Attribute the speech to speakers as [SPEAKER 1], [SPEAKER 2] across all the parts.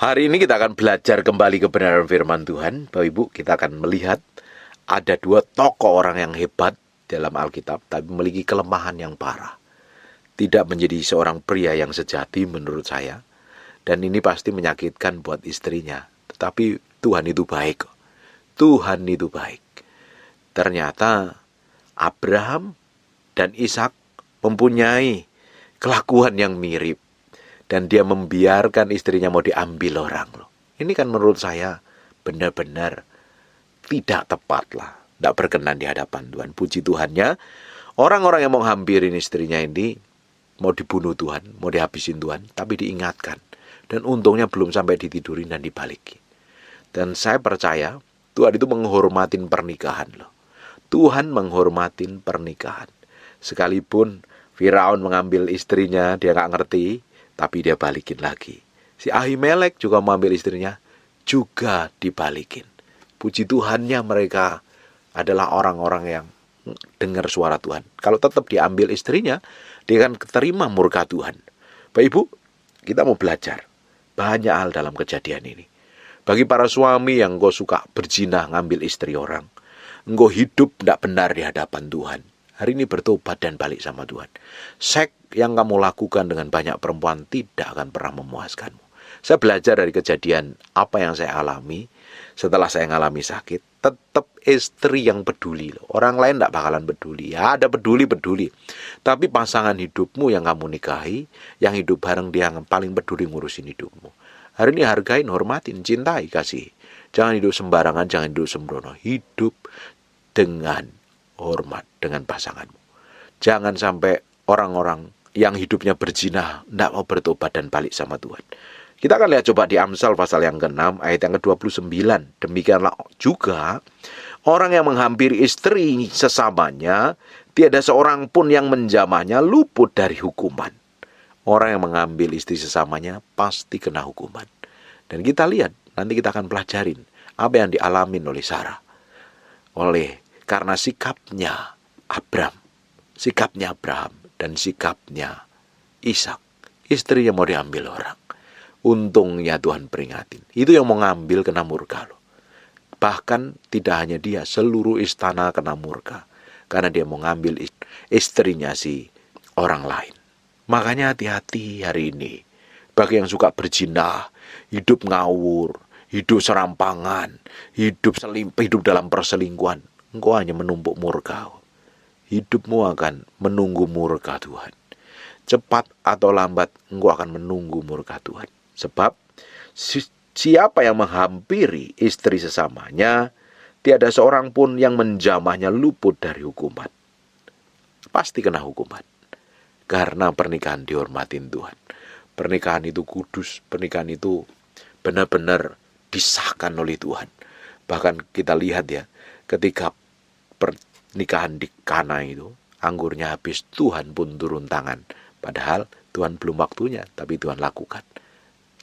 [SPEAKER 1] Hari ini kita akan belajar kembali kebenaran firman Tuhan. Bapak Ibu, kita akan melihat ada dua tokoh orang yang hebat dalam Alkitab, tapi memiliki kelemahan yang parah. Tidak menjadi seorang pria yang sejati menurut saya. Dan ini pasti menyakitkan buat istrinya. Tetapi Tuhan itu baik. Tuhan itu baik. Ternyata Abraham dan Ishak mempunyai kelakuan yang mirip. Dan dia membiarkan istrinya mau diambil orang loh. Ini kan menurut saya benar-benar tidak tepat lah. Tidak berkenan di hadapan Tuhan. Puji Tuhannya, orang-orang yang mau hampirin istrinya ini mau dibunuh Tuhan, mau dihabisin Tuhan, tapi diingatkan. Dan untungnya belum sampai ditidurin dan dibalikin. Dan saya percaya Tuhan itu menghormatin pernikahan loh. Tuhan menghormatin pernikahan. Sekalipun Firaun mengambil istrinya, dia gak ngerti, tapi dia balikin lagi. Si Ahimelek juga mengambil istrinya, juga dibalikin. Puji Tuhannya mereka adalah orang-orang yang dengar suara Tuhan. Kalau tetap diambil istrinya, dia akan terima murka Tuhan. Bapak Ibu, kita mau belajar banyak hal dalam kejadian ini. Bagi para suami yang engkau suka berzina ngambil istri orang, engkau hidup tidak benar di hadapan Tuhan, hari ini bertobat dan balik sama Tuhan. Seks yang kamu lakukan dengan banyak perempuan tidak akan pernah memuaskanmu. Saya belajar dari kejadian apa yang saya alami. Setelah saya mengalami sakit, tetap istri yang peduli. Orang lain tidak bakalan peduli. Ya ada peduli. Tapi pasangan hidupmu yang kamu nikahi, yang hidup bareng dia yang paling peduli ngurusin hidupmu. Hari ini hargain, hormatin, cintai, kasih. Jangan hidup sembarangan, jangan hidup sembrono. Hidup dengan hormat dengan pasanganmu. Jangan sampai orang-orang yang hidupnya berzina tidak mau bertobat dan balik sama Tuhan. Kita akan lihat coba di Amsal pasal yang ke-6 ayat yang ke-29. Demikianlah juga orang yang menghampiri istri sesamanya, tiada seorang pun yang menjamahnya luput dari hukuman. Orang yang mengambil istri sesamanya pasti kena hukuman. Dan kita lihat, nanti kita akan pelajarin apa yang dialami oleh Sarah. Karena sikapnya Abraham dan sikapnya Ishak, istrinya mau diambil orang. Untungnya Tuhan peringatin. Itu yang mau ngambil kena murka loh. Bahkan tidak hanya dia, seluruh istana kena murka. Karena dia mau ngambil istrinya si orang lain. Makanya hati-hati hari ini. Bagi yang suka berzina, hidup ngawur, hidup serampangan, hidup dalam perselingkuhan, engkau hanya menumpuk murka. Hidupmu akan menunggu murka Tuhan. Cepat atau lambat engkau akan menunggu murka Tuhan. Sebab siapa yang menghampiri istri sesamanya, tiada seorang pun yang menjamahnya luput dari hukuman. Pasti kena hukuman. Karena pernikahan dihormatin Tuhan. Pernikahan itu kudus, pernikahan itu benar-benar disahkan oleh Tuhan. Bahkan kita lihat ya, ketika pernikahan di Kana itu, anggurnya habis, Tuhan pun turun tangan. Padahal Tuhan belum waktunya, tapi Tuhan lakukan.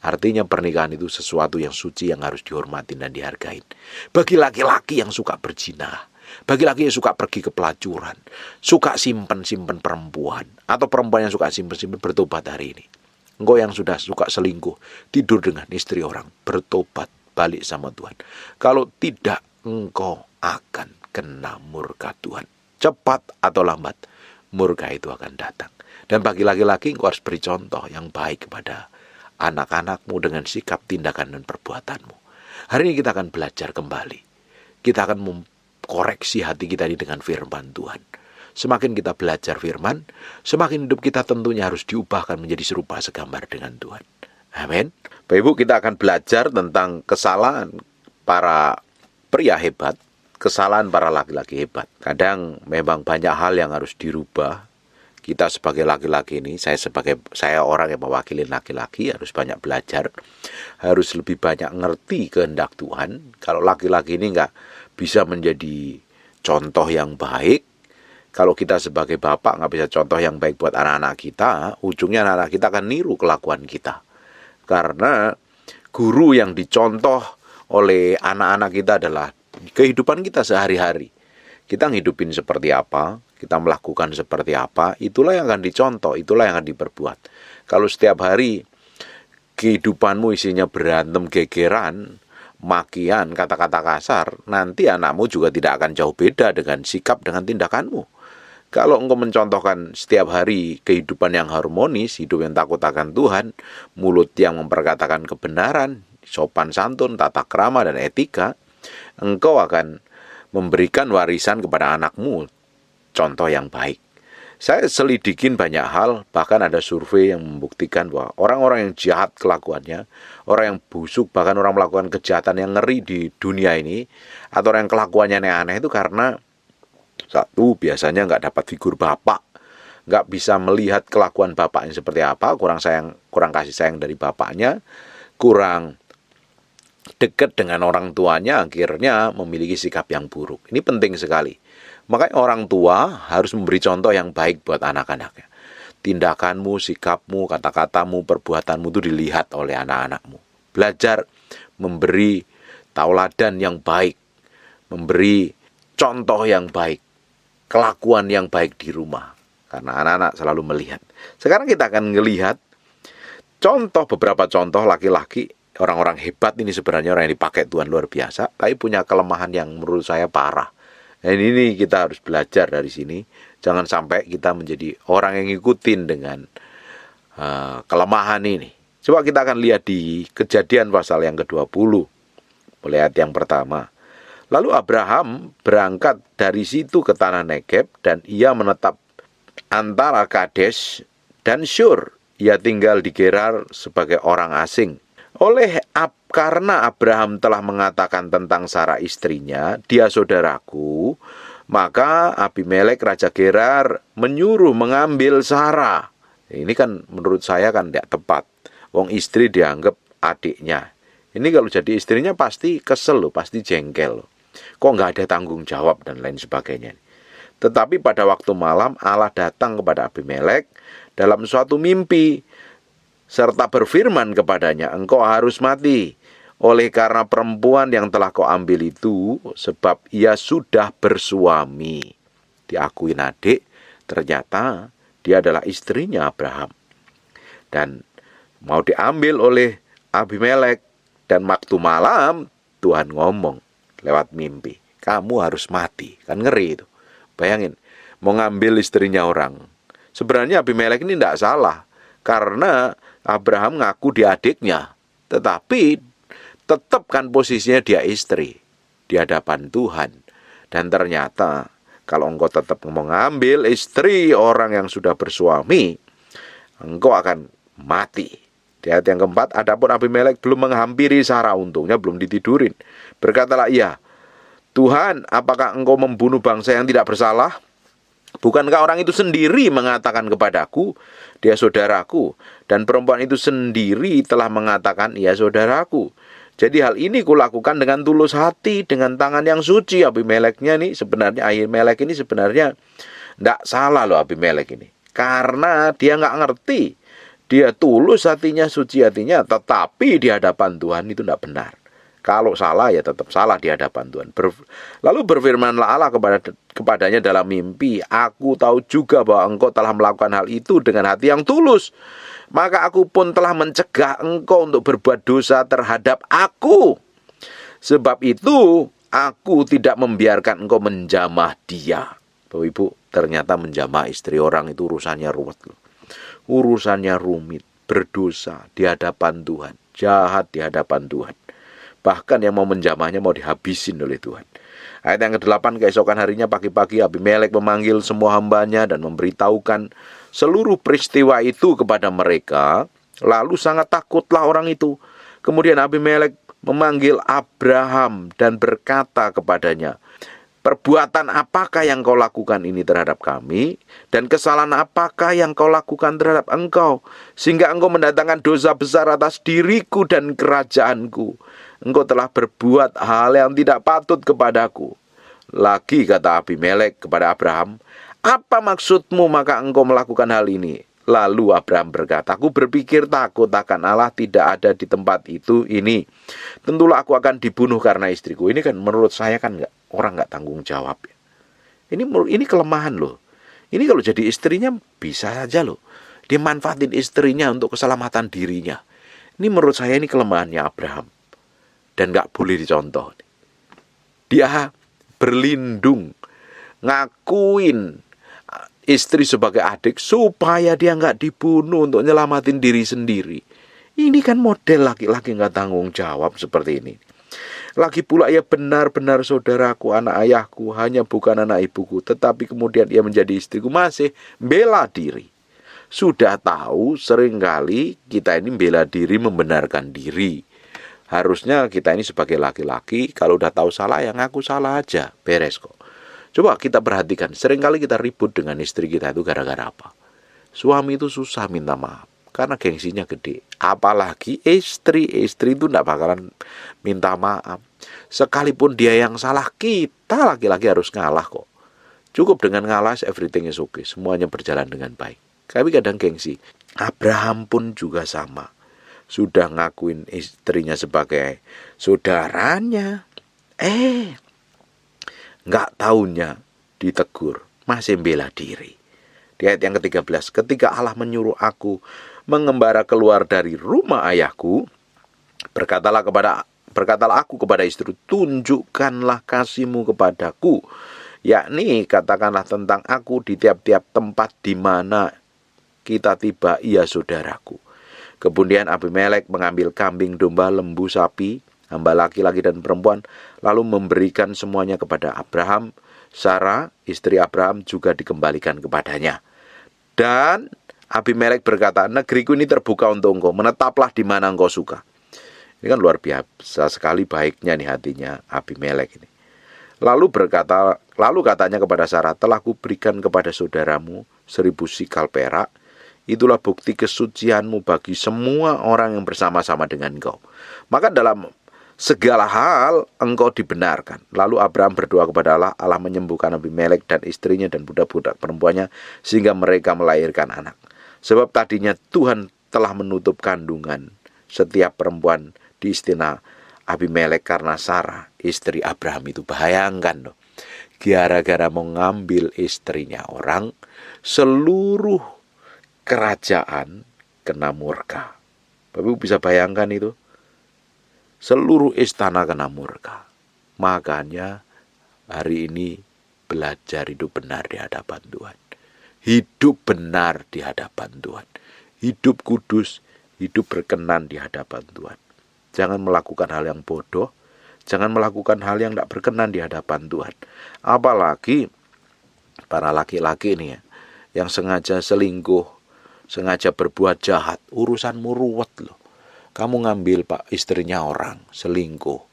[SPEAKER 1] Artinya pernikahan itu sesuatu yang suci yang harus dihormatin dan dihargain. Bagi laki-laki yang suka berzina, bagi laki yang suka pergi ke pelacuran, suka simpen perempuan, atau perempuan yang suka simpen bertobat hari ini. Engkau yang sudah suka selingkuh, tidur dengan istri orang, bertobat, balik sama Tuhan. Kalau tidak, engkau akan kena murka Tuhan. Cepat atau lambat, murka itu akan datang. Dan bagi laki-laki, engkau harus beri contoh yang baik kepada anak-anakmu dengan sikap, tindakan, dan perbuatanmu. Hari ini kita akan belajar kembali. Kita akan mengkoreksi hati kita ini dengan firman Tuhan. Semakin kita belajar firman, semakin hidup kita tentunya harus diubahkan menjadi serupa segambar dengan Tuhan. Amin. Bapak Ibu, kita akan belajar tentang kesalahan para pria hebat, kesalahan para laki-laki hebat. Kadang memang banyak hal yang harus dirubah. Kita sebagai laki-laki ini, saya orang yang mewakili laki-laki, harus banyak belajar, harus lebih banyak ngerti kehendak Tuhan. Kalau laki-laki ini nggak bisa menjadi contoh yang baik, kalau kita sebagai bapak nggak bisa contoh yang baik buat anak-anak kita, ujungnya anak-anak kita akan niru kelakuan kita. Karena guru yang dicontoh oleh anak-anak kita adalah kehidupan kita sehari-hari. Kita ngidupin seperti apa, kita melakukan seperti apa, itulah yang akan dicontoh, itulah yang akan diperbuat. Kalau setiap hari kehidupanmu isinya berantem, gegeran, makian, kata-kata kasar, nanti anakmu juga tidak akan jauh beda dengan sikap, dengan tindakanmu. Kalau engkau mencontohkan setiap hari kehidupan yang harmonis, hidup yang takut akan Tuhan, mulut yang memperkatakan kebenaran, sopan santun, tata krama, dan etika, engkau akan memberikan warisan kepada anakmu contoh yang baik. Saya selidikin banyak hal, bahkan ada survei yang membuktikan bahwa orang-orang yang jahat kelakuannya, orang yang busuk, bahkan orang melakukan kejahatan yang ngeri di dunia ini, atau orang yang kelakuannya aneh-aneh itu karena satu, biasanya nggak dapat figur bapak, nggak bisa melihat kelakuan bapaknya seperti apa, kurang kasih sayang dari bapaknya, kurang dekat dengan orang tuanya, akhirnya memiliki sikap yang buruk. Ini penting sekali. Makanya orang tua harus memberi contoh yang baik buat anak-anaknya. Tindakanmu, sikapmu, kata-katamu, perbuatanmu itu dilihat oleh anak-anakmu. Belajar memberi tauladan yang baik, memberi contoh yang baik, kelakuan yang baik di rumah. Karena anak-anak selalu melihat. Sekarang kita akan melihat beberapa contoh laki-laki, orang-orang hebat ini sebenarnya orang yang dipakai Tuhan luar biasa, tapi punya kelemahan yang menurut saya parah. Dan ini kita harus belajar dari sini. Jangan sampai kita menjadi orang yang ngikutin dengan kelemahan ini. Coba kita akan lihat di Kejadian pasal yang ke-20. Mulai ayat yang pertama. Lalu Abraham berangkat dari situ ke tanah Negeb, dan ia menetap antara Kades dan Syur. Ia tinggal di Gerar sebagai orang asing. Karena Abraham telah mengatakan tentang Sarah istrinya, dia saudaraku, maka Abimelek Raja Gerar menyuruh mengambil Sarah. Ini kan menurut saya kan tidak tepat. Wong istri dianggap adiknya. Ini kalau jadi istrinya pasti kesel loh, pasti jengkel loh. Kok nggak ada tanggung jawab dan lain sebagainya. Tetapi pada waktu malam Allah datang kepada Abimelek dalam suatu mimpi, serta berfirman kepadanya, engkau harus mati oleh karena perempuan yang telah kau ambil itu, sebab ia sudah bersuami. Diakuin adik, ternyata dia adalah istrinya Abraham. Dan mau diambil oleh Abimelek. Dan waktu malam Tuhan ngomong lewat mimpi, kamu harus mati. Kan ngeri itu. Bayangin, mau ngambil istrinya orang. Sebenarnya Abimelek ini tidak salah, karena Abraham ngaku dia adiknya, tetapi tetap kan posisinya dia istri di hadapan Tuhan. Dan ternyata kalau engkau tetap mau ngambil istri orang yang sudah bersuami, engkau akan mati. Di ayat yang keempat, adapun Abimelek belum menghampiri Sarah, untungnya belum ditidurin. Berkatalah ia, Tuhan, apakah engkau membunuh bangsa yang tidak bersalah? Bukankah orang itu sendiri mengatakan kepadaku, dia saudaraku, dan perempuan itu sendiri telah mengatakan, ia saudaraku. Jadi hal ini kulakukan dengan tulus hati, dengan tangan yang suci. Abimelek ini sebenarnya tidak salah loh Abimelek ini. Karena dia nggak ngerti. Dia tulus hatinya, suci hatinya, tetapi di hadapan Tuhan itu tidak benar. Kalau salah ya tetap salah di hadapan Tuhan. Lalu berfirmanlah Allah kepadanya dalam mimpi, aku tahu juga bahwa engkau telah melakukan hal itu dengan hati yang tulus. Maka aku pun telah mencegah engkau untuk berbuat dosa terhadap aku. Sebab itu aku tidak membiarkan engkau menjamah dia. Bapak Ibu, ternyata menjamah istri orang itu urusannya ruwet loh. Urusannya rumit, berdosa di hadapan Tuhan, jahat di hadapan Tuhan. Bahkan yang mau menjamahnya mau dihabisin oleh Tuhan. Ayat yang ke-8, keesokan harinya pagi-pagi Abimelek memanggil semua hambanya dan memberitahukan seluruh peristiwa itu kepada mereka. Lalu sangat takutlah orang itu. Kemudian Abimelek memanggil Abraham dan berkata kepadanya, perbuatan apakah yang kau lakukan ini terhadap kami? Dan kesalahan apakah yang kau lakukan terhadap engkau? Sehingga engkau mendatangkan dosa besar atas diriku dan kerajaanku. Engkau telah berbuat hal yang tidak patut kepadaku. Lagi kata Abimelek kepada Abraham, apa maksudmu maka engkau melakukan hal ini? Lalu Abraham berkata, aku berpikir takut akan Allah tidak ada di tempat ini. Tentulah aku akan dibunuh karena istriku. Ini kan menurut saya kan orang nggak tanggung jawab. Ini kelemahan loh. Ini kalau jadi istrinya bisa saja loh. Dia manfaatin istrinya untuk keselamatan dirinya. Ini menurut saya ini kelemahannya Abraham. Dan gak boleh dicontoh. Dia berlindung, ngakuin istri sebagai adik supaya dia gak dibunuh untuk nyelamatin diri sendiri. Ini kan model laki-laki gak tanggung jawab seperti ini. Lagi pula ia benar-benar saudaraku, anak ayahku, hanya bukan anak ibuku. Tetapi kemudian ia menjadi istriku, masih bela diri. Sudah tahu seringkali kita ini bela diri, membenarkan diri. Harusnya kita ini sebagai laki-laki, kalau udah tahu salah ya ngaku salah aja, beres kok. Coba kita perhatikan, seringkali kita ribut dengan istri kita itu gara-gara apa? Suami itu susah minta maaf, karena gengsinya gede. Apalagi istri itu tidak bakalan minta maaf. Sekalipun dia yang salah, kita laki-laki harus ngalah kok. Cukup dengan ngalah, everything is okay, semuanya berjalan dengan baik. Tapi kadang gengsi. Abraham pun juga sama. Sudah ngakuin istrinya sebagai saudaranya. Nggak taunya ditegur. Masih bela diri. Di ayat yang ke-13. Ketika Allah menyuruh aku mengembara keluar dari rumah ayahku, berkatalah aku kepada istri, tunjukkanlah kasihmu kepadaku. Yakni katakanlah tentang aku di tiap-tiap tempat di mana kita tiba, ia saudaraku. Kemudian Abimelek mengambil kambing, domba, lembu, sapi, hamba laki-laki dan perempuan, lalu memberikan semuanya kepada Abraham. Sarah, istri Abraham, juga dikembalikan kepadanya. Dan Abimelek berkata, negeriku ini terbuka untuk engkau, menetaplah di mana engkau suka. Ini kan luar biasa sekali baiknya nih hatinya Abimelek ini. Lalu katanya kepada Sarah, telah kuberikan kepada saudaramu 1000 sikal perak. Itulah bukti kesucianmu bagi semua orang yang bersama-sama dengan engkau. Maka dalam segala hal engkau dibenarkan. Lalu Abraham berdoa kepada Allah. Allah menyembuhkan Abimelek dan istrinya dan budak-budak perempuannya, sehingga mereka melahirkan anak. Sebab tadinya Tuhan telah menutup kandungan setiap perempuan di istana Abimelek karena Sarah, istri Abraham itu. Bayangkan loh, gara-gara mau ngambil istrinya orang, seluruh kerajaan kena murka. Bapak bisa bayangkan itu. Seluruh istana kena murka. Makanya hari ini belajar hidup benar di hadapan Tuhan. Hidup benar di hadapan Tuhan. Hidup kudus, hidup berkenan di hadapan Tuhan. Jangan melakukan hal yang bodoh. Jangan melakukan hal yang tidak berkenan di hadapan Tuhan. Apalagi para laki-laki ini ya, yang sengaja selingkuh, sengaja berbuat jahat, urusanmu ruwet loh. Kamu ngambil istrinya orang, selingkuh,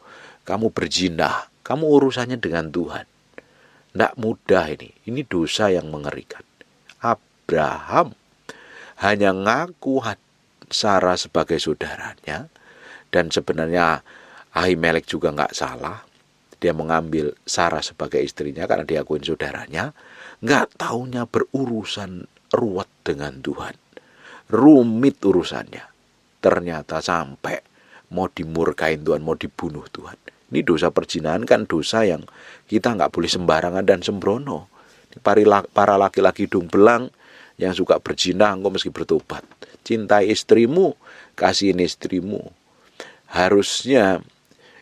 [SPEAKER 1] kamu berzina, kamu urusannya dengan Tuhan. Tidak mudah ini dosa yang mengerikan. Abraham hanya ngaku Sarah sebagai saudaranya, dan sebenarnya Ahimelek juga nggak salah. Dia mengambil Sarah sebagai istrinya karena diakuin saudaranya, nggak taunya berurusan ruwet dengan Tuhan. Rumit urusannya. Ternyata sampai mau dimurkain Tuhan, mau dibunuh Tuhan. Ini dosa perzinahan kan dosa yang kita nggak boleh sembarangan dan sembrono. Para laki-laki hidung belang yang suka berzina, engkau mesti bertobat. Cintai istrimu, kasihin istrimu. Harusnya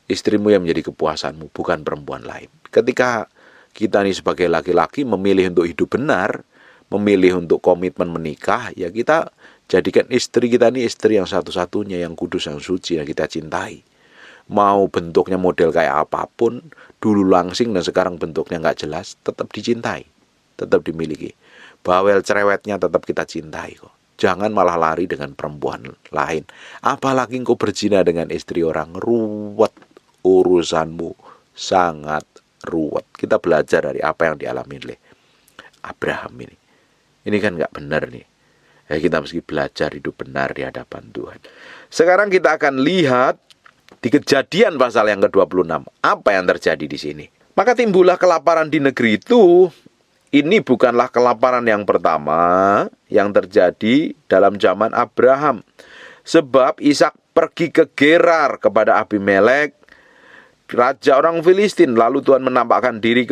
[SPEAKER 1] istrimu yang menjadi kepuasanmu, bukan perempuan lain. Ketika kita ini sebagai laki-laki memilih untuk hidup benar, memilih untuk komitmen menikah, ya kita jadikan istri kita ini istri yang satu-satunya, yang kudus, yang suci, yang kita cintai. Mau bentuknya model kayak apapun, dulu langsing dan sekarang bentuknya nggak jelas, tetap dicintai, tetap dimiliki. Bawel cerewetnya tetap kita cintai kok. Jangan malah lari dengan perempuan lain. Apalagi engkau berzina dengan istri orang, ruwet urusanmu, sangat ruwet. Kita belajar dari apa yang dialami oleh Abraham ini. Ini kan nggak benar nih. Ya, kita mesti belajar hidup benar di hadapan Tuhan. Sekarang kita akan lihat di Kejadian pasal yang ke-26. Apa yang terjadi di sini? Maka timbullah kelaparan di negeri itu. Ini bukanlah kelaparan yang pertama yang terjadi dalam zaman Abraham. Sebab Ishak pergi ke Gerar kepada Abimelek, raja orang Filistin. Lalu Tuhan menampakkan diri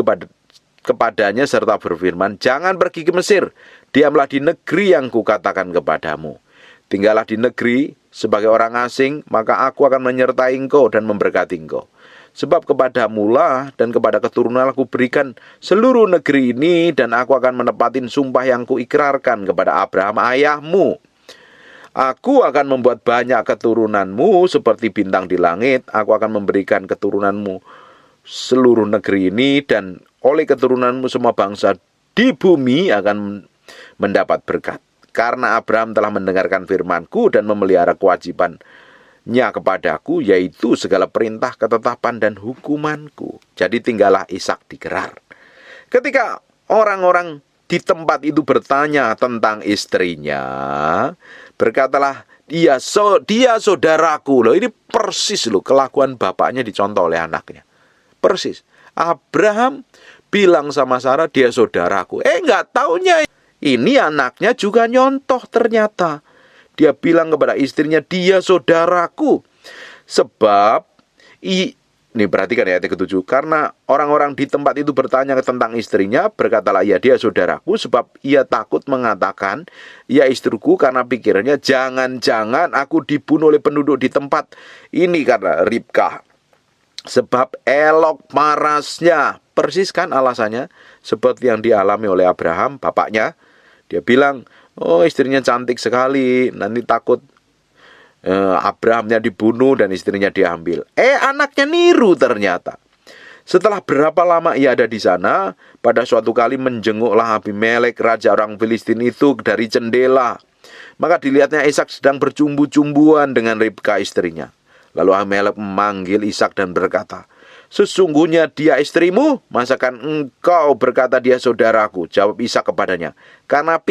[SPEAKER 1] kepadanya serta berfirman, jangan pergi ke Mesir, diamlah di negeri yang kukatakan kepadamu. Tinggallah di negeri sebagai orang asing, maka aku akan menyertai engkau dan memberkati engkau. Sebab kepadamu lah dan kepada keturunan aku berikan seluruh negeri ini, dan aku akan menepatin sumpah yang kuikrarkan kepada Abraham ayahmu. Aku akan membuat banyak keturunanmu seperti bintang di langit. Aku akan memberikan keturunanmu seluruh negeri ini, dan oleh keturunanmu semua bangsa di bumi akan mendapat berkat. Karena Abraham telah mendengarkan firmanku dan memelihara kewajibannya kepadaku, yaitu segala perintah, ketetapan, dan hukumanku. Jadi tinggallah Ishak di Gerar. Ketika orang-orang di tempat itu bertanya tentang istrinya, berkatalah, dia saudaraku. Loh, ini persis loh kelakuan bapaknya dicontoh oleh anaknya. Persis. Abraham bilang sama Sarah, dia saudaraku. Nggak taunya ini anaknya juga nyontoh ternyata. Dia bilang kepada istrinya, dia saudaraku. Sebab, ini perhatikan ya ayat ke-7. Karena orang-orang di tempat itu bertanya tentang istrinya, berkatalah, ya dia saudaraku. Sebab ia takut mengatakan, ya istriku, karena pikirannya, jangan-jangan aku dibunuh oleh penduduk di tempat ini karena Ribkah. Sebab elok parasnya. Persis kan alasannya, seperti yang dialami oleh Abraham, bapaknya. Dia bilang, oh istrinya cantik sekali, nanti takut Abrahamnya dibunuh dan istrinya diambil. Anaknya niru ternyata. Setelah berapa lama ia ada di sana, pada suatu kali menjenguklah Abimelek, raja orang Filistin itu dari jendela. Maka dilihatnya Ishak sedang bercumbu-cumbuan dengan Ribka istrinya. Lalu Abimelek memanggil Ishak dan berkata, sesungguhnya dia istrimu, masakan engkau berkata dia saudaraku? Jawab Ishak kepadanya, karena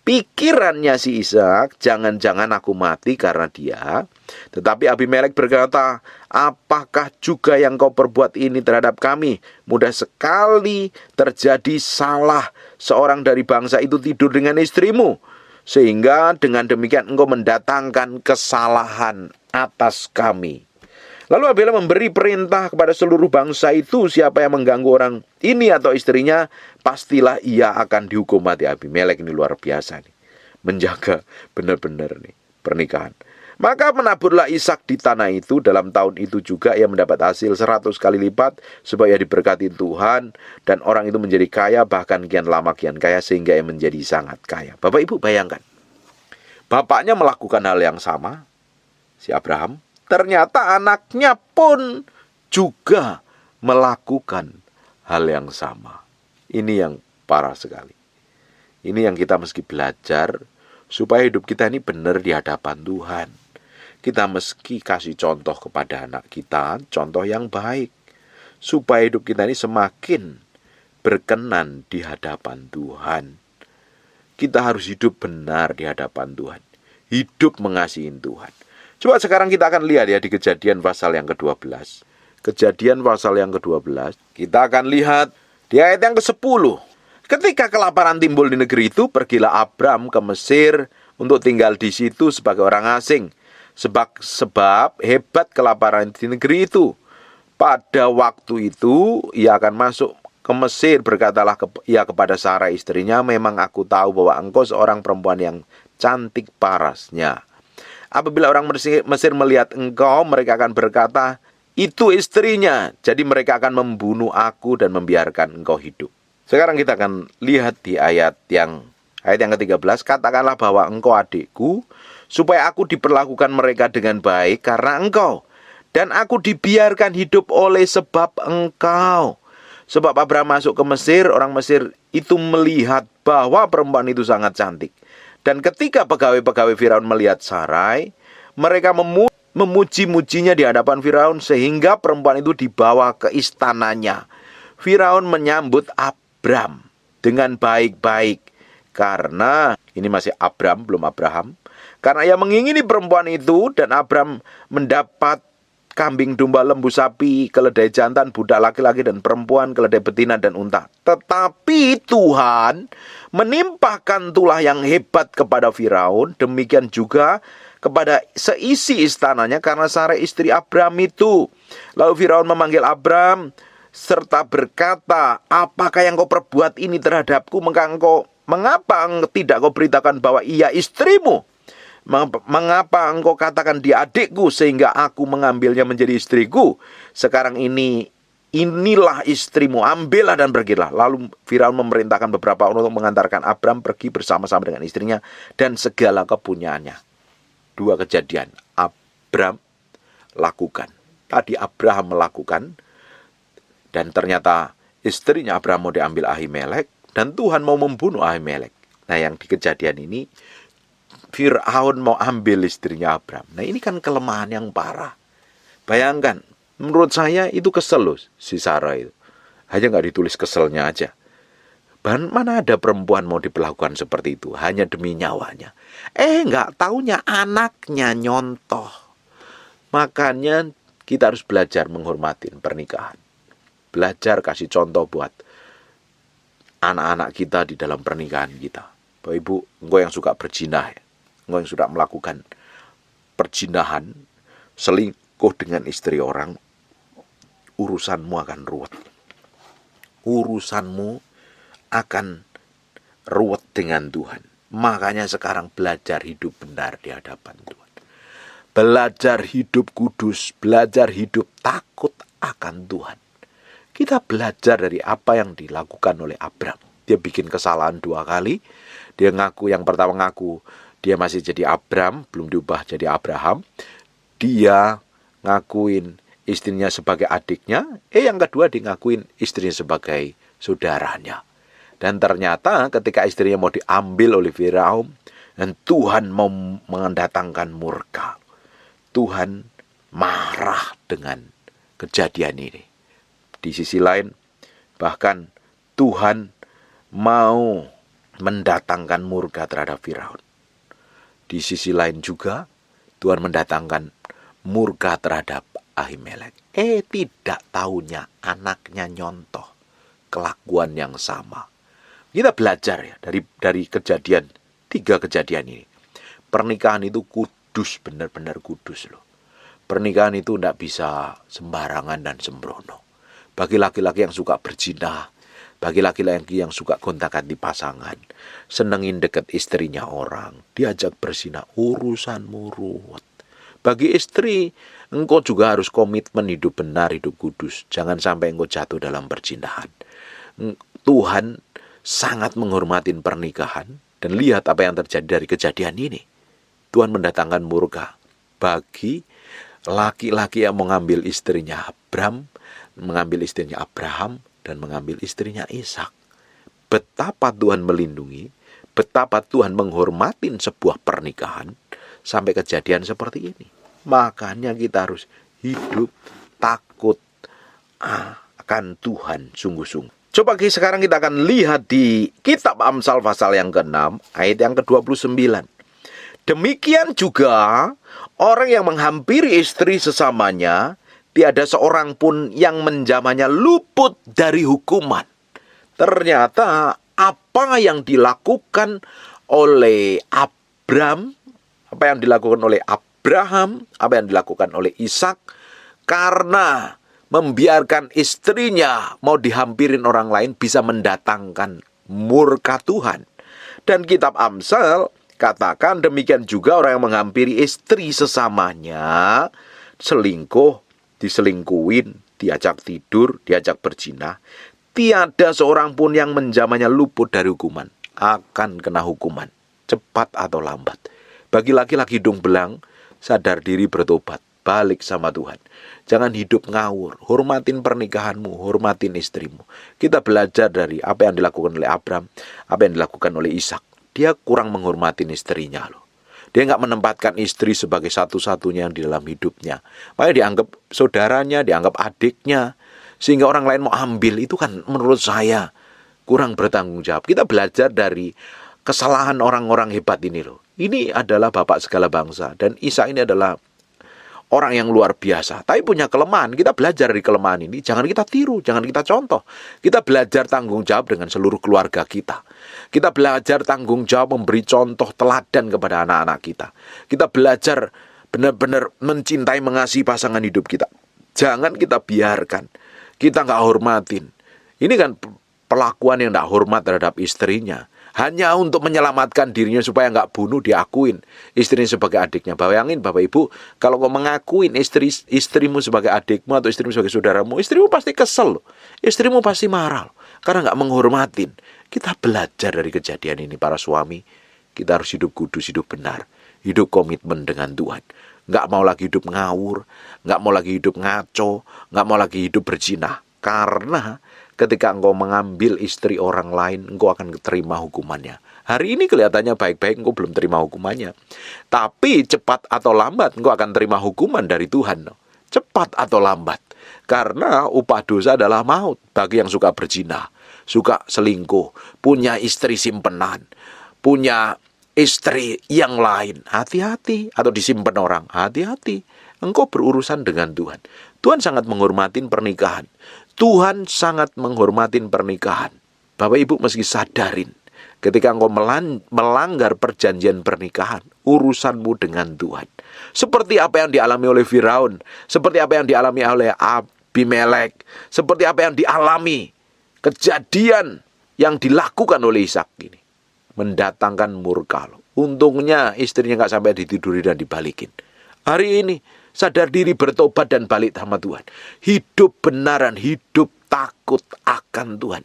[SPEAKER 1] pikirannya si Ishak, jangan-jangan aku mati karena dia. Tetapi Abimelek berkata, apakah juga yang kau perbuat ini terhadap kami? Mudah sekali terjadi salah seorang dari bangsa itu tidur dengan istrimu, sehingga dengan demikian engkau mendatangkan kesalahan atas kami. Lalu Abimelek memberi perintah kepada seluruh bangsa itu, siapa yang mengganggu orang ini atau istrinya, pastilah ia akan dihukum mati. Abimelek ini luar biasa nih, menjaga benar-benar nih pernikahan. Maka menaburlah Ishak di tanah itu. Dalam tahun itu juga ia mendapat hasil 100 kali lipat, supaya diberkati Tuhan, dan orang itu menjadi kaya, bahkan kian lama kian kaya, sehingga ia menjadi sangat kaya. Bapak Ibu bayangkan, bapaknya melakukan hal yang sama, si Abraham. Ternyata anaknya pun juga melakukan hal yang sama. Ini yang parah sekali. Ini yang kita mesti belajar supaya hidup kita ini benar di hadapan Tuhan. Kita mesti kasih contoh kepada anak kita, contoh yang baik, supaya hidup kita ini semakin berkenan di hadapan Tuhan. Kita harus hidup benar di hadapan Tuhan, hidup mengasihi Tuhan. Coba sekarang kita akan lihat ya di Kejadian pasal yang ke-12. Kejadian pasal yang ke-12. Kita akan lihat di ayat yang ke-10. Ketika kelaparan timbul di negeri itu, pergilah Abram ke Mesir untuk tinggal di situ sebagai orang asing. Sebab hebat kelaparan di negeri itu. Pada waktu itu ia akan masuk ke Mesir. Berkatalah ia kepada Sarah istrinya, memang aku tahu bahwa engkau seorang perempuan yang cantik parasnya. Apabila orang Mesir melihat engkau, mereka akan berkata, itu istrinya. Jadi mereka akan membunuh aku dan membiarkan engkau hidup. Sekarang kita akan lihat di ayat yang ke-13. Katakanlah bahwa engkau adikku, supaya aku diperlakukan mereka dengan baik karena engkau. Dan aku dibiarkan hidup oleh sebab engkau. Sebab Abraham masuk ke Mesir, orang Mesir itu melihat bahwa perempuan itu sangat cantik. Dan ketika pegawai-pegawai Firaun melihat Sarai, mereka memuji-mujinya di hadapan Firaun, sehingga perempuan itu dibawa ke istananya. Firaun menyambut Abram dengan baik-baik, karena ini masih Abram, belum Abraham. Karena ia mengingini perempuan itu, dan Abram mendapat kambing, domba, lembu, sapi, keledai jantan, budak laki-laki dan perempuan, keledai betina dan unta. Tetapi Tuhan menimpahkan tulah yang hebat kepada Firaun, demikian juga kepada seisi istananya karena Sarai istri Abram itu. Lalu Firaun memanggil Abram serta berkata, apakah yang kau perbuat ini terhadapku? Mengapa tidak kau beritakan bahwa ia istrimu? Mengapa engkau katakan dia adikku sehingga aku mengambilnya menjadi istriku? Sekarang inilah istrimu, ambillah dan pergilah. Lalu Firaun memerintahkan beberapa orang untuk mengantarkan Abram pergi bersama-sama dengan istrinya dan segala kepunyaannya. 2 kejadian Abram lakukan. Tadi Abraham melakukan, dan ternyata istrinya Abraham mau diambil Ahimelek, dan Tuhan mau membunuh Ahimelek. Nah, yang di kejadian ini Firaun mau ambil istrinya Abraham. Nah, ini kan kelemahan yang parah. Bayangkan, menurut saya itu kesel loh si Sarah itu. Hanya nggak ditulis keselnya aja. Mana ada perempuan mau diperlakukan seperti itu hanya demi nyawanya. Nggak taunya anaknya nyontoh. Makanya kita harus belajar menghormati pernikahan. Belajar kasih contoh buat anak-anak kita di dalam pernikahan kita. Bapak Ibu, engkau yang suka berzinah ya, engkau yang sudah melakukan perzinahan, selingkuh dengan istri orang, urusanmu akan ruwet. Urusanmu akan ruwet dengan Tuhan. Makanya sekarang belajar hidup benar di hadapan Tuhan. Belajar hidup kudus, belajar hidup takut akan Tuhan. Kita belajar dari apa yang dilakukan oleh Abram. Dia bikin kesalahan 2 kali. Dia ngaku, yang pertama ngaku dia masih jadi Abram, belum diubah jadi Abraham. Dia ngakuin istrinya sebagai adiknya. Yang kedua dia ngakuin istrinya sebagai saudaranya. Dan ternyata ketika istrinya mau diambil oleh Firaun, dan Tuhan mau mendatangkan murka. Tuhan marah dengan kejadian ini. Di sisi lain, bahkan Tuhan mau mendatangkan murka terhadap Firaun. Di sisi lain juga, Tuhan mendatangkan murka terhadap Ahimelek. Tidak tahunya anaknya nyontoh kelakuan yang sama. Kita belajar ya dari kejadian, 3 kejadian ini. Pernikahan itu kudus, benar-benar kudus loh. Pernikahan itu tidak bisa sembarangan dan sembrono. Bagi laki-laki yang suka berzina, bagi laki-laki yang suka gonta-ganti pasangan, senengin deket istrinya orang, diajak berzina, urusanmu ruwet. Bagi istri, engkau juga harus komitmen hidup benar, hidup kudus. Jangan sampai engkau jatuh dalam perzinahan. Tuhan sangat menghormati pernikahan, dan lihat apa yang terjadi dari kejadian ini. Tuhan mendatangkan murka bagi laki-laki yang mengambil istrinya Abram, mengambil istrinya Abraham, dan mengambil istrinya Ishak. Betapa Tuhan melindungi, betapa Tuhan menghormati sebuah pernikahan sampai kejadian seperti ini. Makanya kita harus hidup takut akan Tuhan sungguh-sungguh. Coba sekarang kita akan lihat di kitab Amsal pasal yang ke-6 ayat yang ke-29. Demikian juga orang yang menghampiri istri sesamanya, tiada seorang pun yang menjamanya luput dari hukuman. Ternyata apa yang dilakukan oleh Abram, apa yang dilakukan oleh Abraham, apa yang dilakukan oleh Ishak, karena membiarkan istrinya mau dihampirin orang lain bisa mendatangkan murka Tuhan. Dan kitab Amsal katakan demikian juga orang yang menghampiri istri sesamanya, selingkuh, diselingkuhin, diajak tidur, diajak berzina, tiada seorang pun yang menjamanya luput dari hukuman. Akan kena hukuman, cepat atau lambat. Bagi laki-laki hidung belang, sadar diri bertobat, balik sama Tuhan. Jangan hidup ngawur, hormatin pernikahanmu, hormatin istrimu. Kita belajar dari apa yang dilakukan oleh Abram, apa yang dilakukan oleh Ishak. Dia kurang menghormati istrinya loh. Dia nggak menempatkan istri sebagai satu-satunya yang di dalam hidupnya. Makanya dianggap saudaranya, dianggap adiknya. Sehingga orang lain mau ambil, itu kan menurut saya kurang bertanggung jawab. Kita belajar dari kesalahan orang-orang hebat ini loh. Ini adalah bapak segala bangsa. Dan Ishak ini adalah orang yang luar biasa, tapi punya kelemahan. Kita belajar dari kelemahan ini. Jangan kita tiru, jangan kita contoh. Kita belajar tanggung jawab dengan seluruh keluarga kita. Kita belajar tanggung jawab memberi contoh teladan kepada anak-anak kita. Kita belajar benar-benar mencintai, mengasihi pasangan hidup kita. Jangan kita biarkan, kita nggak hormatin. Ini kan perlakuan yang nggak hormat terhadap istrinya. Hanya untuk menyelamatkan dirinya supaya nggak bunuh, diakuin istrinya sebagai adiknya. Bayangin Bapak Ibu, kalau kau mengakuin istrimu sebagai adikmu atau istrimu sebagai saudaramu, istrimu pasti kesel, istrimu pasti marah, karena nggak menghormatin. Kita belajar dari kejadian ini para suami, kita harus hidup kudus, hidup benar, hidup komitmen dengan Tuhan. Nggak mau lagi hidup ngawur, nggak mau lagi hidup ngaco, nggak mau lagi hidup berzina. Karena ketika engkau mengambil istri orang lain, engkau akan terima hukumannya. Hari ini kelihatannya baik-baik, engkau belum terima hukumannya. Tapi cepat atau lambat, engkau akan terima hukuman dari Tuhan. Cepat atau lambat. Karena upah dosa adalah maut. Bagi yang suka berzina, suka selingkuh, punya istri simpenan, punya istri yang lain, hati-hati. Atau disimpan orang, hati-hati. Engkau berurusan dengan Tuhan. Tuhan sangat menghormatin pernikahan. Tuhan sangat menghormatin pernikahan. Bapak Ibu mesti sadarin, ketika engkau melanggar perjanjian pernikahan, urusanmu dengan Tuhan. Seperti apa yang dialami oleh Firaun, seperti apa yang dialami oleh Abimelek, seperti apa yang dialami, kejadian yang dilakukan oleh Ishak ini, mendatangkan murka. Untungnya istrinya nggak sampai ditiduri dan dibalikin. Hari ini sadar diri, bertobat dan balik sama Tuhan. Hidup benaran, hidup takut akan Tuhan.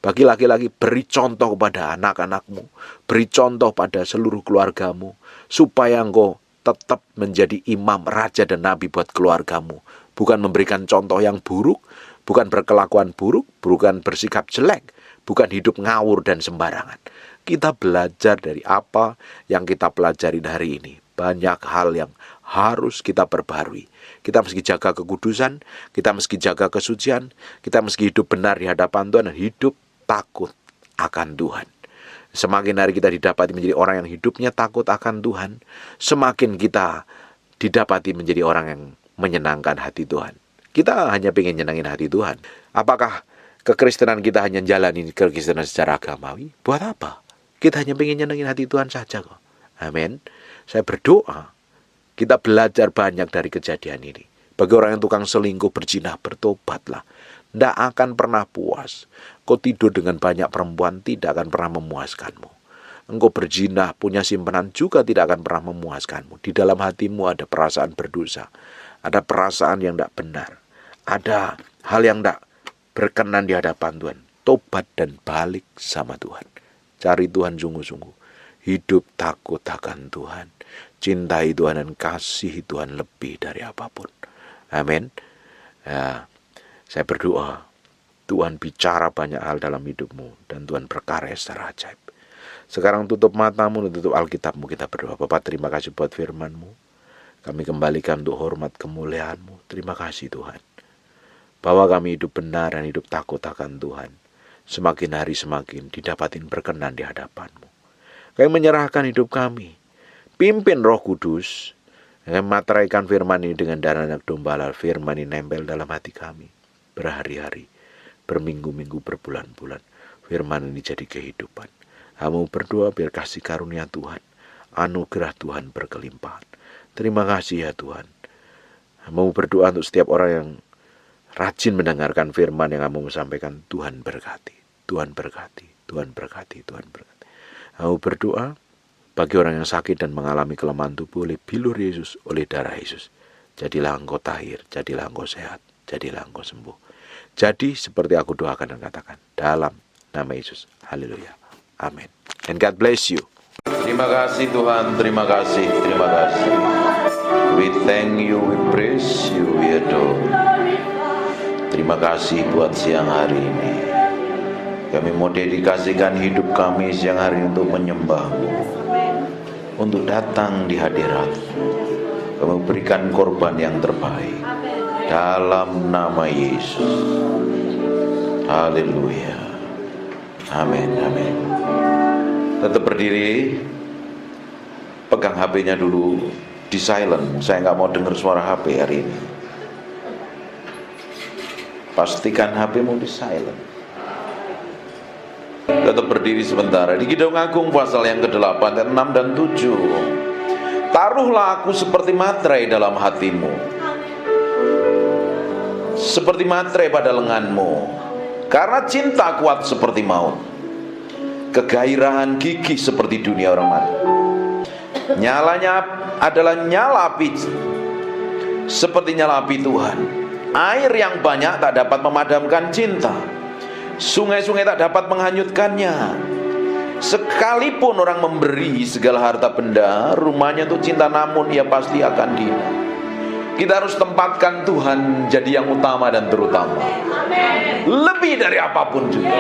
[SPEAKER 1] Bagi laki-laki, beri contoh kepada anak-anakmu, beri contoh pada seluruh keluargamu, supaya engkau tetap menjadi imam, raja dan nabi buat keluargamu. Bukan memberikan contoh yang buruk, bukan berkelakuan buruk, bukan bersikap jelek, bukan hidup ngawur dan sembarangan. Kita belajar dari apa yang kita pelajari hari ini. Banyak hal yang harus kita perbarui. Kita mesti jaga kekudusan, kita mesti jaga kesucian, kita mesti hidup benar di hadapan Tuhan dan hidup takut akan Tuhan. Semakin hari kita didapati menjadi orang yang hidupnya takut akan Tuhan, semakin kita didapati menjadi orang yang menyenangkan hati Tuhan. Kita hanya pengen nyenangin hati Tuhan. Apakah kekristenan kita hanya jalani kekristenan secara agamawi? Buat apa? Kita hanya pengen nyenangin hati Tuhan saja kok. Amin. Saya berdoa kita belajar banyak dari kejadian ini. Bagi orang yang tukang selingkuh, berzina, bertobatlah. Tidak akan pernah puas. Kau tidur dengan banyak perempuan, tidak akan pernah memuaskanmu. Engkau berzina, punya simpanan juga tidak akan pernah memuaskanmu. Di dalam hatimu ada perasaan berdosa. Ada perasaan yang tidak benar. Ada hal yang tidak berkenan di hadapan Tuhan. Tobat dan balik sama Tuhan. Cari Tuhan sungguh-sungguh. Hidup takut akan Tuhan. Cintai Tuhan dan kasihi Tuhan lebih dari apapun. Amin. Ya, saya berdoa Tuhan bicara banyak hal dalam hidupmu dan Tuhan berkarya secara ajaib. Sekarang tutup matamu dan tutup Alkitabmu, kita berdoa. Bapa, terima kasih buat firman-Mu. Kami kembalikan untuk hormat kemuliaan-Mu. Terima kasih Tuhan, bahwa kami hidup benar dan hidup takut akan Tuhan. Semakin hari semakin didapatin berkenan di hadapan-Mu. Kami menyerahkan hidup kami. Pimpin Roh Kudus. Kami materaikan firman ini dengan darah anak domba. Firman ini nempel dalam hati kami. Berhari-hari, berminggu-minggu, berbulan-bulan. Firman ini jadi kehidupan. Kamu berdoa biar kasih karunia Tuhan, anugerah Tuhan berkelimpahan. Terima kasih ya Tuhan. Kamu berdoa untuk setiap orang yang rajin mendengarkan firman yang kamu sampaikan. Tuhan berkati, Tuhan berkati, Tuhan berkati, Tuhan berkati. Kamu berdoa bagi orang yang sakit dan mengalami kelemahan tubuh oleh bilur Yesus, oleh darah Yesus. Jadilah engkau tahir, jadilah engkau sehat, jadilah engkau sembuh. Jadi seperti aku doakan dan katakan, dalam nama Yesus. Haleluya. Amin. And God bless you. Terima kasih Tuhan, terima kasih, terima kasih. We thank you, we praise you, we adore. Terima kasih buat siang hari ini. Kami mau dedikasikan hidup kami siang hari untuk menyembah-Mu, untuk datang di hadirat-Mu. Kami berikan korban yang terbaik dalam nama Yesus. Haleluya. Amin, amin. Tetap berdiri, pegang HP-nya dulu, di silent. Saya nggak mau dengar suara HP hari ini. Pastikan HP-mu di silent. Tetap berdiri sebentar. Di Kidung Agung pasal yang ke-8, 6 dan 7. Taruhlah aku seperti materai dalam hatimu, seperti materai pada lenganmu, karena cinta kuat seperti maut. kegairahan gigih seperti dunia orang mati. Nyalanya adalah nyala api, seperti nyala api Tuhan. Air yang banyak tak dapat memadamkan cinta, sungai-sungai tak dapat menghanyutkannya. Sekalipun orang memberi segala harta benda, rumahnya untuk cinta, namun ia pasti akan hina. Kita harus tempatkan Tuhan jadi yang utama dan terutama, lebih dari apapun juga.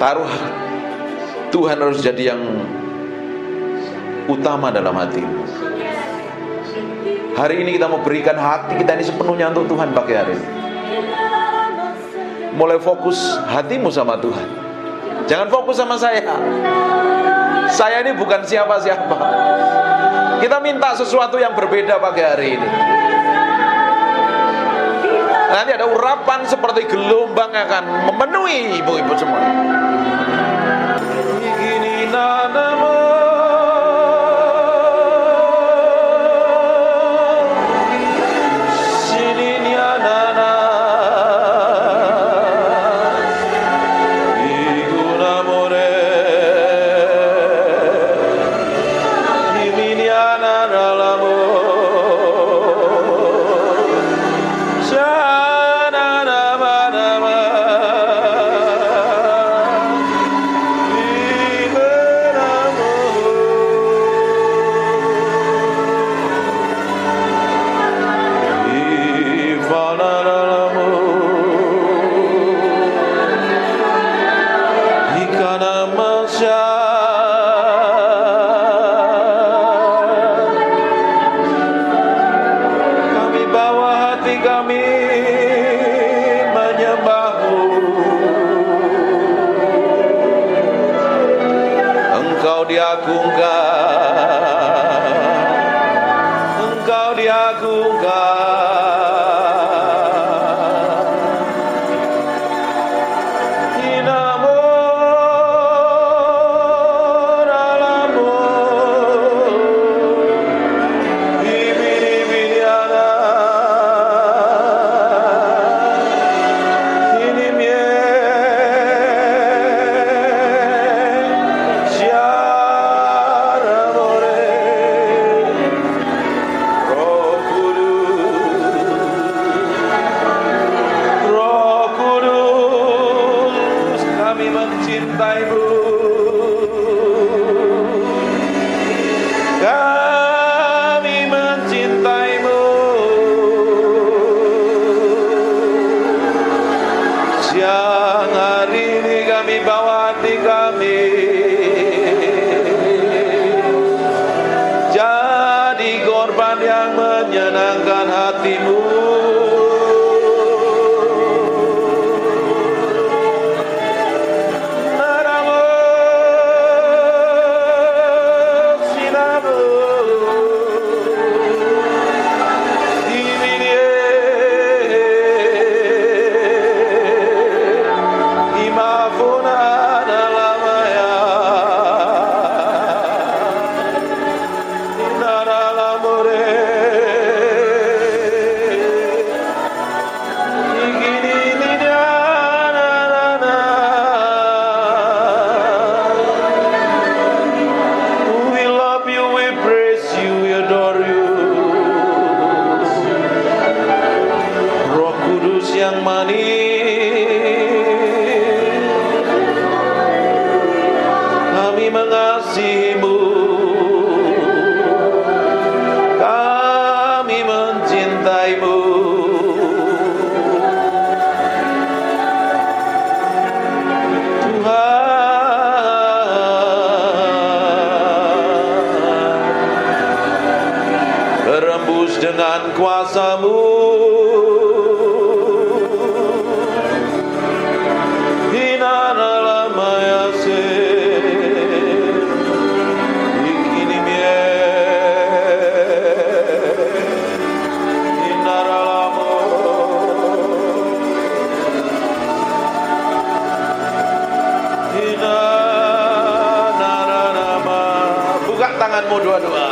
[SPEAKER 1] Taruh Tuhan harus jadi yang utama dalam hatimu. Hari ini kita mau berikan hati kita ini sepenuhnya untuk Tuhan pakai hari ini. Mulai fokus hatimu sama Tuhan. Jangan fokus sama saya. Saya ini bukan siapa-siapa. Kita minta sesuatu yang berbeda pagi hari ini. Nanti ada urapan seperti gelombang yang akan memenuhi ibu-ibu semua. Ini nanamu tanganmu dua-dua.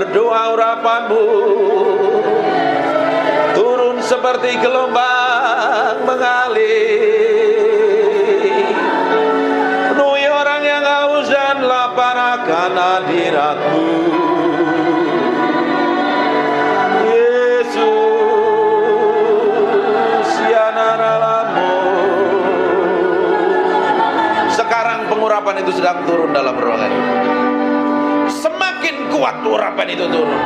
[SPEAKER 1] berdoa urapanmu turun seperti gelombang mengalir, penuhi orang yang haus dan lapar akan hadirat-Mu. Yesus, ya naralamu. Sekarang pengurapan itu sedang turun dalam ruangan ini. Semakin kuat urapan itu turun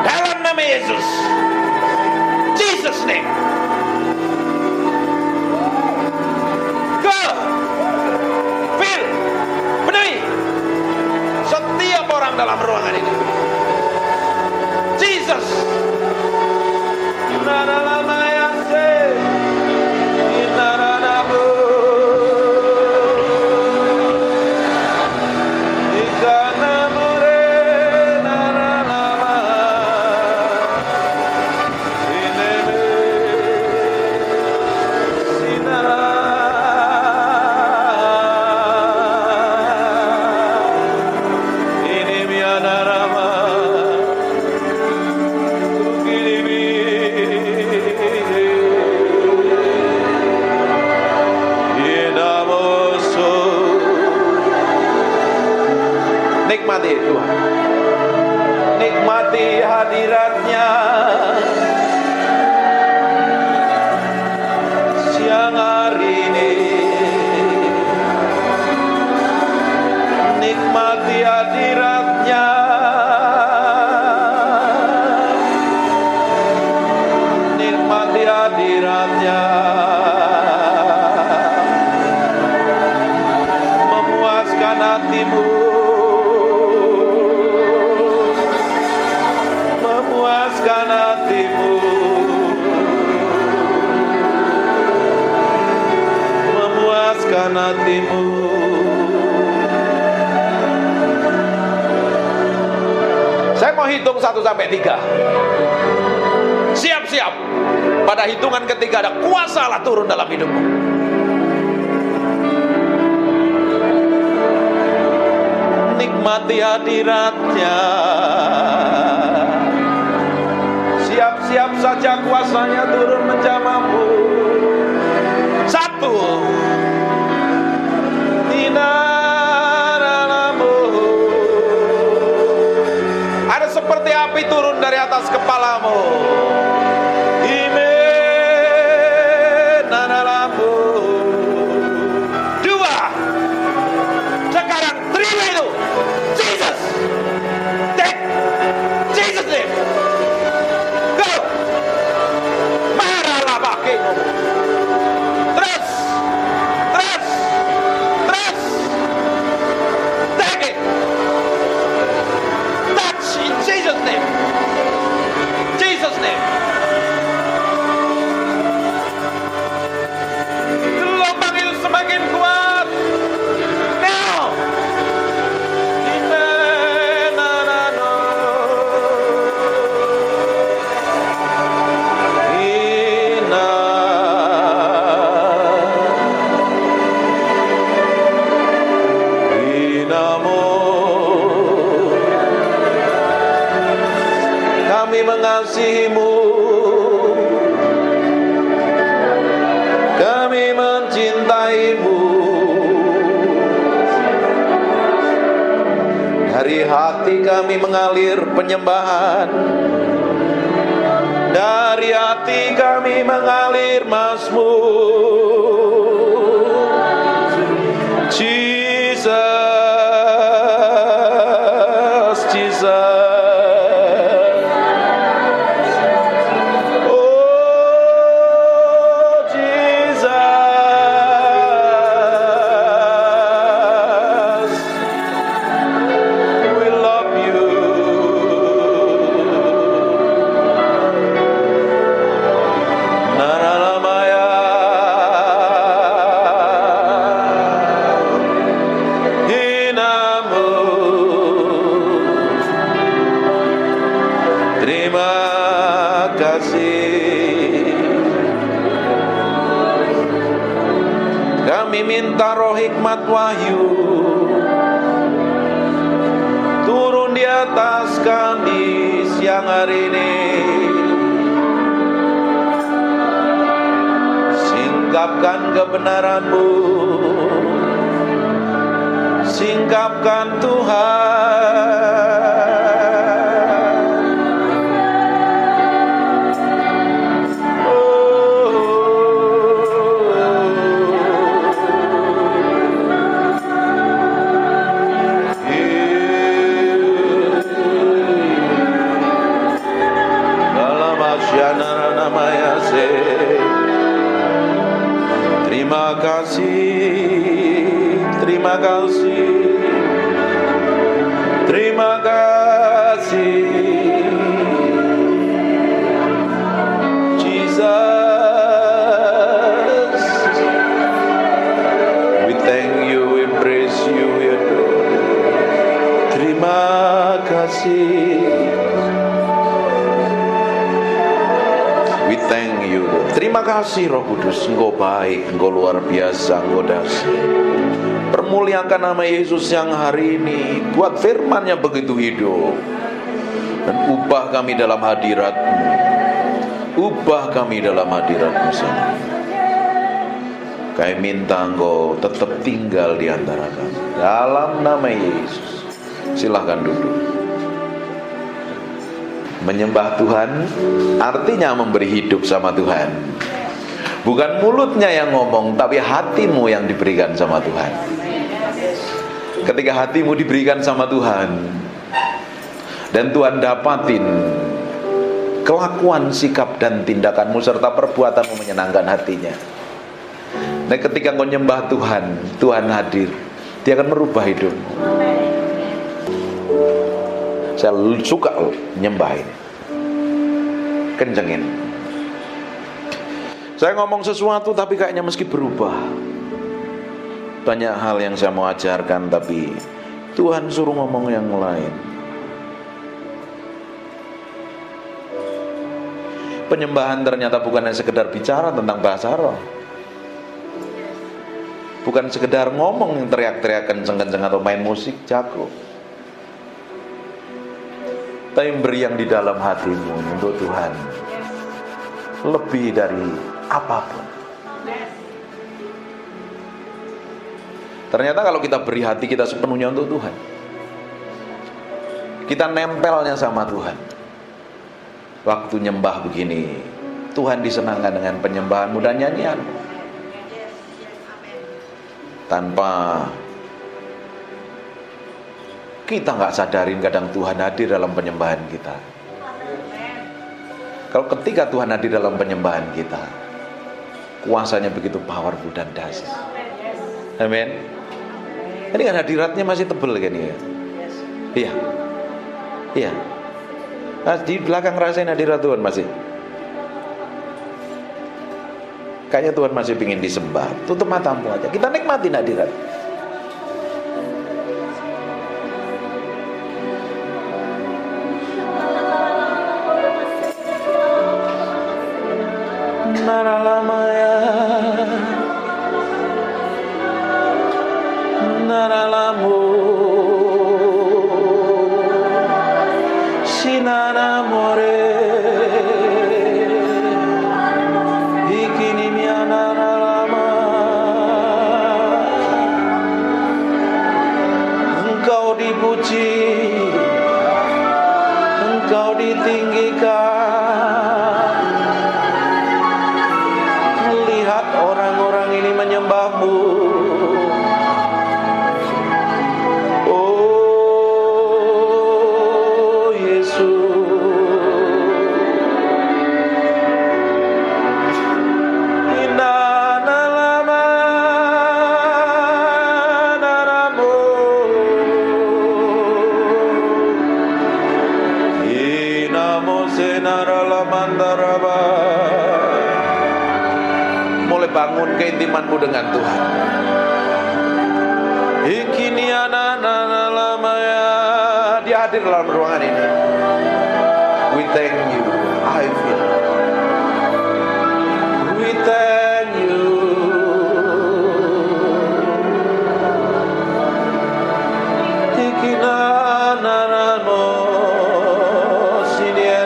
[SPEAKER 1] dalam nama Yesus. Jesus name. Go. Fill. Penuhi setiap orang dalam ruangan ini. Jesus. Nikmati Tuhan, nikmati hadirat-Nya siang hari ini. Nikmati hadirat-Nya, nikmati hadirat-Nya, memuaskan hatimu, memuaskan hatimu, memuaskan hatimu. Saya mau hitung 1 sampai 3. Siap-siap. Pada hitungan ketiga ada kuasa Allah turun dalam hidupmu. Nikmati hadirat-Nya. Siap-siap saja kuasanya turun menjamahmu. 1. Ada seperti api turun dari atas kepalamu. Imenanalamu. 2. Sekarang terima itu. Jesus. Take Jesus name. Go. Marahlah pakai. Terus. Take it. Touch in Jesus name. Jesus name. Gelombang itu semakin kuat. Now. Kami mengasihi-Mu, kami mencintai-Mu. Dari hati kami mengalir penyembahan, dari hati kami mengalir Mazmur. Jesus, Jesus. Kami minta roh hikmat wahyu turun di atas kami. siang hari ini. Singkapkan kebenaran-Mu, singkapkan Tuhan. Terima kasih, terima kasih, terima kasih, Jesus. We thank you, we praise you, we adore. Terima kasih. We thank you. Terima kasih Roh Kudus, Engkau baik, Engkau luar biasa, Engkau dahsyat. Permuliakan nama Yesus yang hari ini, buat firman-Nya begitu hidup. Dan ubah kami dalam hadirat-Mu. Ubah kami dalam hadirat-Mu sendiri. Kami minta Engkau tetap tinggal di antara kami. Dalam nama Yesus. Silahkan duduk. Menyembah Tuhan artinya memberi hidup sama Tuhan. Bukan mulutnya yang ngomong, tapi hatimu yang diberikan sama Tuhan. Ketika hatimu diberikan sama Tuhan, dan Tuhan dapatin kelakuan, sikap, dan tindakanmu serta perbuatanmu menyenangkan hatinya. Dan ketika kau nyembah Tuhan, Tuhan hadir. Dia akan merubah hidupmu. Saya suka nyembah ini. Kencengin. Saya ngomong sesuatu tapi kayaknya meski berubah. Banyak hal yang saya mau ajarkan tapi Tuhan suruh ngomong yang lain. Penyembahan ternyata bukan hanya sekedar bicara tentang bahasa roh. Bukan sekedar ngomong yang teriak-teriak kenceng-kenceng atau main musik jago. Tapi beri yang di dalam hatimu untuk Tuhan. Lebih dari apapun. Ternyata kalau kita beri hati kita sepenuhnya untuk Tuhan, kita nempelnya sama Tuhan. Waktu nyembah begini, Tuhan disenangkan dengan penyembahanmu dan nyanyianmu. Tanpa kita gak sadarin kadang Tuhan hadir dalam penyembahan kita. Kalau ketika Tuhan hadir dalam penyembahan kita, kuasanya begitu powerful dan dahsyat. Amin. Ini kan hadiratnya masih tebel kan ya? Iya. Iya. Nah, di belakang rasain hadirat Tuhan masih. Kayaknya Tuhan masih ingin disembah. Tutup matamu aja. Kita nikmatin hadirat. Naralamaya, naralamu, sinaramore, ikinimia naralama. Engkau dipuji, Engkau ditinggikan. Orang-orang ini menyembahmu. Oh Yesus, inanalama naramu, inamose naralamandaraba. Mulai bangun keintimanmu dengan Tuhan. Ikiniana nanalamaya. Dia hadir dalam ruangan ini. We thank you. I feel. We thank you. Ikinana nano sinie.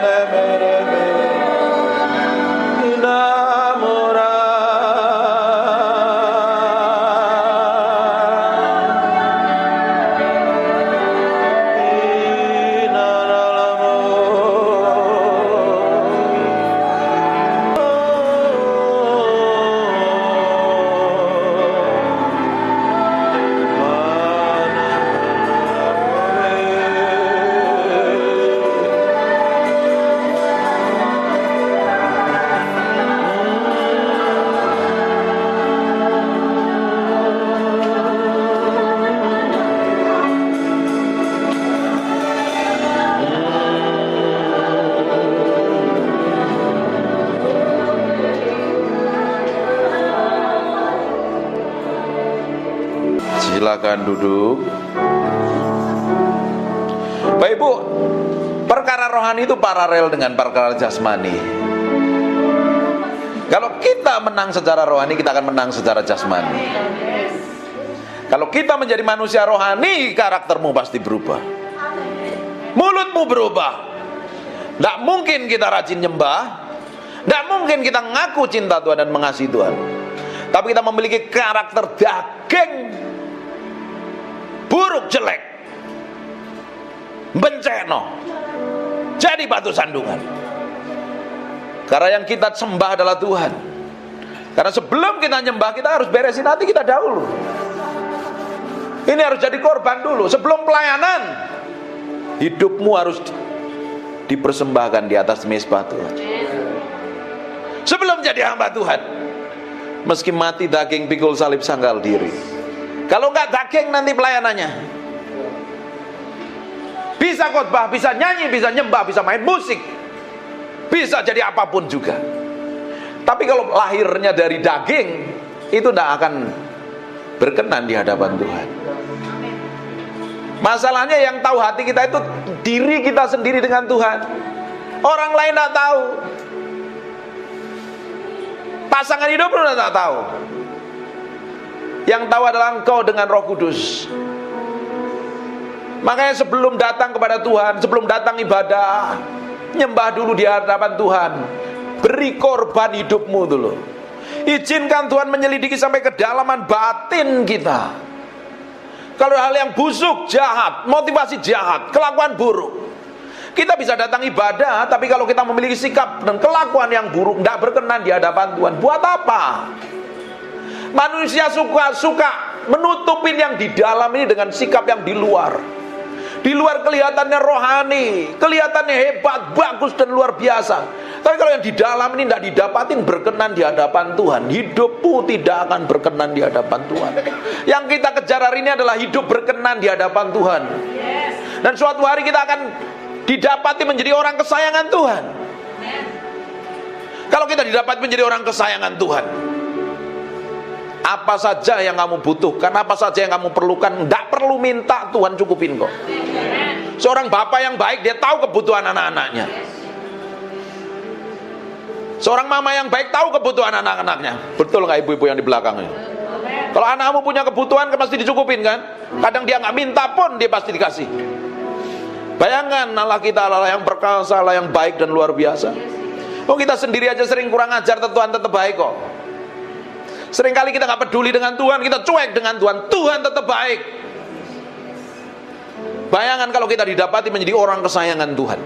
[SPEAKER 1] silakan duduk. Bapak Ibu, perkara rohani itu paralel dengan perkara jasmani. Kalau kita menang secara rohani, kita akan menang secara jasmani. Kalau kita menjadi manusia rohani, karaktermu pasti berubah. Mulutmu berubah. Tidak mungkin kita rajin nyembah, tidak mungkin kita ngaku cinta Tuhan dan mengasihi Tuhan, tapi kita memiliki karakter daging, buruk, jelek, benceno, jadi batu sandungan. Karena yang kita sembah adalah Tuhan. Karena sebelum kita nyembah, kita harus beresin hati kita dahulu. Ini harus jadi korban dulu. Sebelum pelayanan, hidupmu harus dipersembahkan di atas mezbah Tuhan. Sebelum jadi hamba Tuhan, meski mati daging, pikul salib, sangkal diri. Kalau enggak daging, nanti pelayanannya bisa khotbah, bisa nyanyi, bisa nyembah, bisa main musik, bisa jadi apapun juga. Tapi kalau lahirnya dari daging, itu tidak akan berkenan di hadapan Tuhan. Masalahnya yang tahu hati kita itu diri kita sendiri dengan Tuhan. Orang lain tidak tahu. Pasangan hidup pun tidak tahu. Yang tahu adalah engkau dengan Roh Kudus. Makanya sebelum datang kepada Tuhan, sebelum datang ibadah, nyembah dulu di hadapan Tuhan. Beri korban hidupmu dulu. Izinkan Tuhan menyelidiki sampai kedalaman batin kita. Kalau hal yang busuk, jahat, motivasi jahat, kelakuan buruk, kita bisa datang ibadah, tapi kalau kita memiliki sikap dan kelakuan yang buruk, tidak berkenan di hadapan Tuhan, buat apa? Manusia suka menutupin yang di dalam ini dengan sikap yang di luar. Di luar kelihatannya rohani, kelihatannya hebat, bagus dan luar biasa. Tapi kalau yang di dalam ini tidak didapatin berkenan di hadapan Tuhan, hidupmu tidak akan berkenan di hadapan Tuhan. Yang kita kejar hari ini adalah hidup berkenan di hadapan Tuhan. Dan suatu hari kita akan didapati menjadi orang kesayangan Tuhan. Kalau kita didapat menjadi orang kesayangan Tuhan, apa saja yang kamu butuhkan, apa saja yang kamu perlukan, tidak perlu minta, Tuhan cukupin kok. Seorang bapak yang baik, dia tahu kebutuhan anak-anaknya. Seorang mama yang baik tahu kebutuhan anak-anaknya. Betul nggak ibu-ibu yang di belakangnya? Kalau anakmu punya kebutuhan, pasti dicukupin kan? Kadang dia nggak minta pun, dia pasti dikasih. Bayangkan Allah kita, Allah yang perkasa, Allah yang baik dan luar biasa. Oh, kita sendiri aja sering kurang ajar, Tuhan tetap baik kok. Seringkali kita nggak peduli dengan Tuhan, kita cuek dengan Tuhan, Tuhan tetap baik. Bayangkan kalau kita didapati menjadi orang kesayangan Tuhan.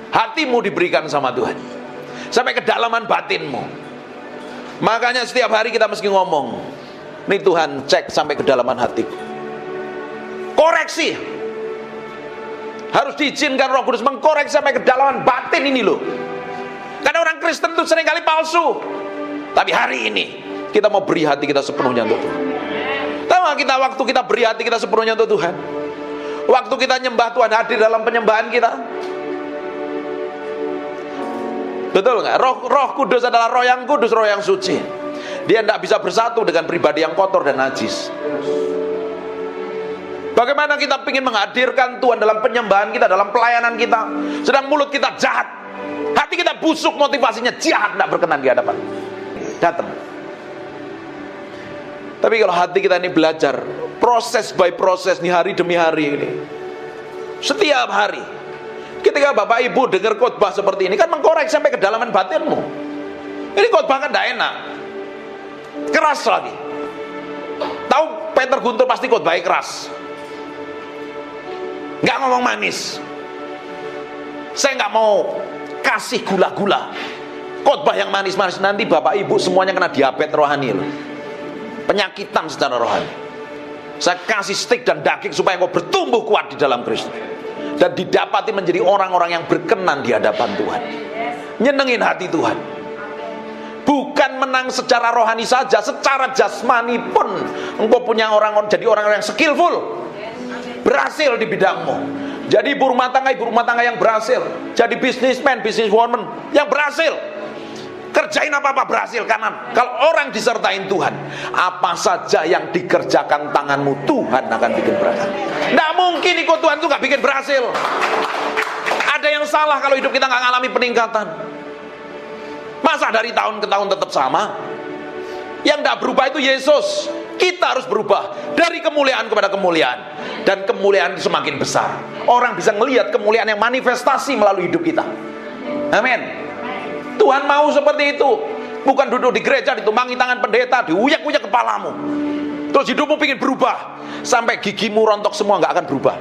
[SPEAKER 1] Hatimu diberikan sama Tuhan sampai kedalaman batinmu. Makanya setiap hari kita mesti ngomong, nih Tuhan, cek sampai kedalaman hatiku. Koreksi. Harus diizinkan Roh Kudus mengkoreksi sampai kedalaman batin ini loh. Karena orang Kristen itu seringkali palsu. Tapi hari ini kita mau beri hati kita sepenuhnya untuk Tuhan. Tahu gak kita waktu kita beri hati kita sepenuhnya untuk Tuhan? Waktu kita nyembah, Tuhan hadir dalam penyembahan kita. Betul nggak? Roh Kudus adalah roh yang kudus, roh yang suci. Dia tidak bisa bersatu dengan pribadi yang kotor dan najis. Bagaimana kita ingin menghadirkan Tuhan dalam penyembahan kita, dalam pelayanan kita, sedang mulut kita jahat, hati kita busuk, motivasinya jahat, tidak berkenan di hadapan. Datang. Tapi kalau hati kita ini belajar, proses by proses nih, hari demi hari ini, setiap hari, ketika Bapak Ibu dengar khotbah seperti ini, kan mengkoreksi sampai kedalaman batinmu. Ini khotbah kan tidak enak, keras lagi. Tahu Peter Guntur pasti khotbahnya keras, nggak ngomong manis. Saya nggak mau kasih gula-gula, khotbah yang manis-manis, nanti Bapak Ibu semuanya kena diabetes rohani loh. Penyakitan secara rohani. Saya kasih stik dan daging supaya engkau bertumbuh kuat di dalam Kristus dan didapati menjadi orang-orang yang berkenan di hadapan Tuhan, nyenengin hati Tuhan. Bukan menang secara rohani saja, secara jasmani pun engkau punya jadi orang-orang yang skillful, berhasil di bidangmu. Jadi ibu rumah tangga yang berhasil, jadi businessman, businesswoman yang berhasil. Kerjain apa-apa berhasil, karena kalau orang disertain Tuhan, apa saja yang dikerjakan tanganmu Tuhan akan bikin berhasil. Nggak mungkin ikut Tuhan tuh nggak bikin berhasil. Ada yang salah kalau hidup kita nggak ngalami peningkatan. Masa dari tahun ke tahun tetap sama? Yang nggak berubah itu Yesus. Kita harus berubah dari kemuliaan kepada kemuliaan, dan kemuliaan itu semakin besar. Orang bisa melihat kemuliaan yang manifestasi melalui hidup kita. Amin. Tuhan mau seperti itu. Bukan duduk di gereja ditumpangi tangan pendeta, diuyak-uyak kepalamu, terus hidupmu pengen berubah sampai gigimu rontok semua, nggak akan berubah.